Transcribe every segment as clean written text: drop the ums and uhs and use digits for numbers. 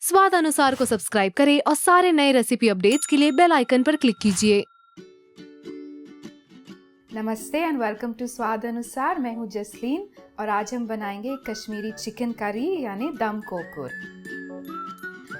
स्वाद अनुसार को सब्सक्राइब करें और सारे नए रेसिपी अपडेट्स के लिए बेल आइकन पर क्लिक कीजिए। नमस्ते एंड वेलकम टू स्वाद अनुसार। मैं हूँ जसलीन और आज हम बनाएंगे कश्मीरी चिकन करी यानी दम कोकुर।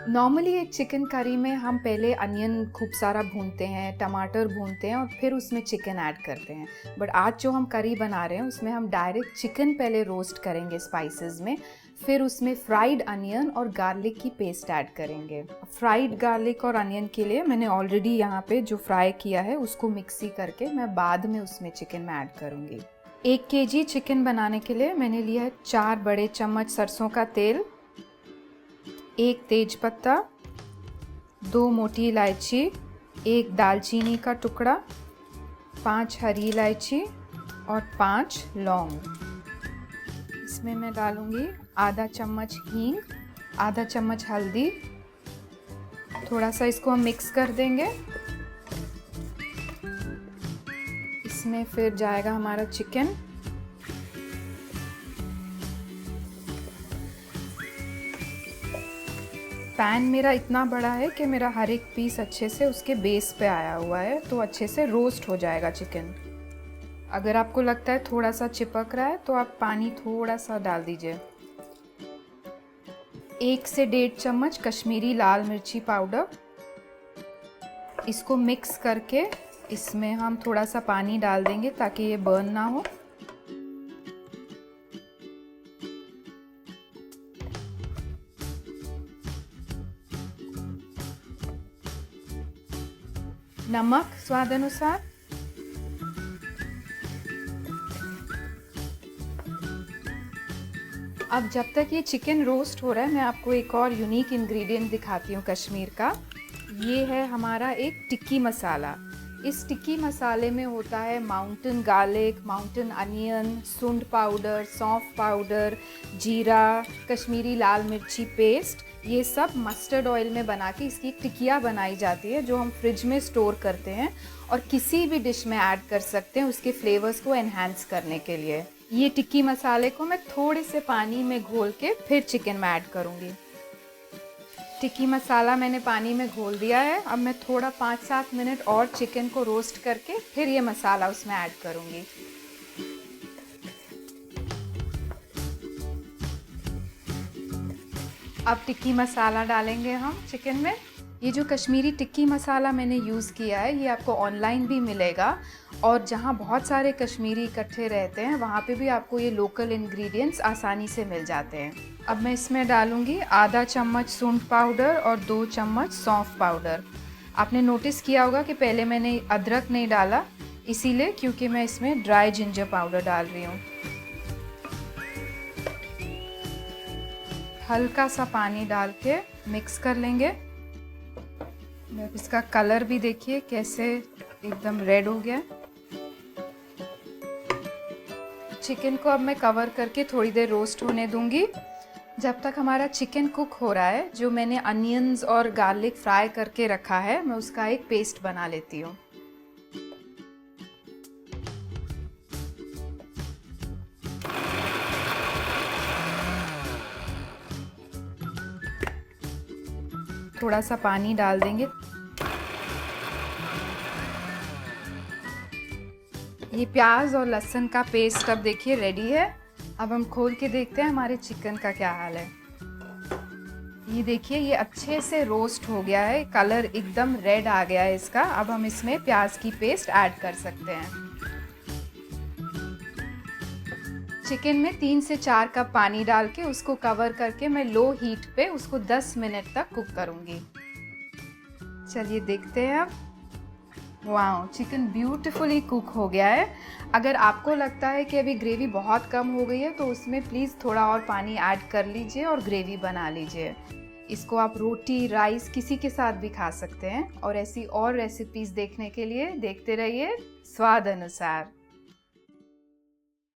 नॉर्मली एक चिकन करी में हम पहले अनियन खूब सारा भूनते हैं, टमाटर भूनते हैं और फिर उसमें चिकन ऐड करते हैं। बट आज जो हम करी बना रहे हैं उसमें हम डायरेक्ट चिकन पहले रोस्ट करेंगे स्पाइसेस में, फिर उसमें फ्राइड अनियन और गार्लिक की पेस्ट ऐड करेंगे। फ्राइड गार्लिक और अनियन के लिए मैंने ऑलरेडी यहाँ पे जो फ्राई किया है उसको मिक्सी करके मैं बाद में उसमें चिकन में ऐड करूँगी। 1 केजी चिकन बनाने के लिए मैंने लिया है 4 बड़े चम्मच सरसों का तेल, 1 तेज पत्ता, 2 मोटी इलायची, 1 दालचीनी का टुकड़ा, 5 हरी इलायची और 5 लौंग। इसमें मैं डालूंगी आधा चम्मच हींग, आधा चम्मच हल्दी। थोड़ा सा इसको हम मिक्स कर देंगे। इसमें फिर जाएगा हमारा चिकन। पैन मेरा इतना बड़ा है कि मेरा हर एक पीस अच्छे से उसके बेस पे आया हुआ है, तो अच्छे से रोस्ट हो जाएगा चिकन। अगर आपको लगता है थोड़ा सा चिपक रहा है तो आप पानी थोड़ा सा डाल दीजिए। 1 से 1.5 चम्मच कश्मीरी लाल मिर्ची पाउडर। इसको मिक्स करके इसमें हम थोड़ा सा पानी डाल देंगे ताकि ये बर्न ना हो। नमक स्वाद अनुसार। अब जब तक ये चिकन रोस्ट हो रहा है मैं आपको एक और यूनिक इंग्रेडिएंट दिखाती हूँ कश्मीर का। ये है हमारा एक टिक्की मसाला। इस टिक्की मसाले में होता है माउंटेन गार्लिक, माउंटेन अनियन, सूंड पाउडर, सौंफ पाउडर, जीरा, कश्मीरी लाल मिर्ची पेस्ट। ये सब मस्टर्ड ऑयल में बना के इसकी टिक्कियाँ बनाई जाती है जो हम फ्रिज में स्टोर करते हैं और किसी भी डिश में ऐड कर सकते हैं उसके फ्लेवर्स को एनहांस करने के लिए। ये टिक्की मसाले को मैं थोड़े से पानी में घोल के फिर चिकन में ऐड करूँगी। टिक्की मसाला मैंने पानी में घोल दिया है। अब मैं थोड़ा 5-7 मिनट और चिकन को रोस्ट करके फिर ये मसाला उसमें ऐड करूँगी। अब टिक्की मसाला डालेंगे हम चिकन में। ये जो कश्मीरी टिक्की मसाला मैंने यूज़ किया है ये आपको ऑनलाइन भी मिलेगा और जहाँ बहुत सारे कश्मीरी इकट्ठे रहते हैं वहाँ पे भी आपको ये लोकल इंग्रेडिएंट्स आसानी से मिल जाते हैं। अब मैं इसमें डालूँगी आधा चम्मच सूंड पाउडर और 2 चम्मच सौंफ पाउडर। आपने नोटिस किया होगा कि पहले मैंने अदरक नहीं डाला, इसीलिए क्योंकि मैं इसमें ड्राई जिंजर पाउडर डाल रही हूँ। हल्का सा पानी डाल के मिक्स कर लेंगे। इसका कलर भी देखिए कैसे एकदम रेड हो गया। चिकन को अब मैं कवर करके थोड़ी देर रोस्ट होने दूंगी। जब तक हमारा चिकन कुक हो रहा है जो मैंने अनियंस और गार्लिक फ्राई करके रखा है मैं उसका एक पेस्ट बना लेती हूँ। थोड़ा सा पानी डाल देंगे। ये प्याज और लहसुन का पेस्ट अब देखिए रेडी है। अब हम खोल के देखते हैं हमारे चिकन का क्या हाल है। ये देखिए ये अच्छे से रोस्ट हो गया है, कलर एकदम रेड आ गया है इसका। अब हम इसमें प्याज की पेस्ट ऐड कर सकते हैं। चिकन में 3 से 4 कप पानी डाल के उसको कवर करके मैं लो हीट पे उसको 10 मिनट तक कुक करूँगी। चलिए देखते हैं अब। वाह, चिकन ब्यूटीफुली कुक हो गया है। अगर आपको लगता है कि अभी ग्रेवी बहुत कम हो गई है तो उसमें प्लीज़ थोड़ा और पानी ऐड कर लीजिए और ग्रेवी बना लीजिए। इसको आप रोटी, राइस किसी के साथ भी खा सकते हैं। और ऐसी और रेसिपीज़ देखने के लिए देखते रहिए स्वाद अनुसार।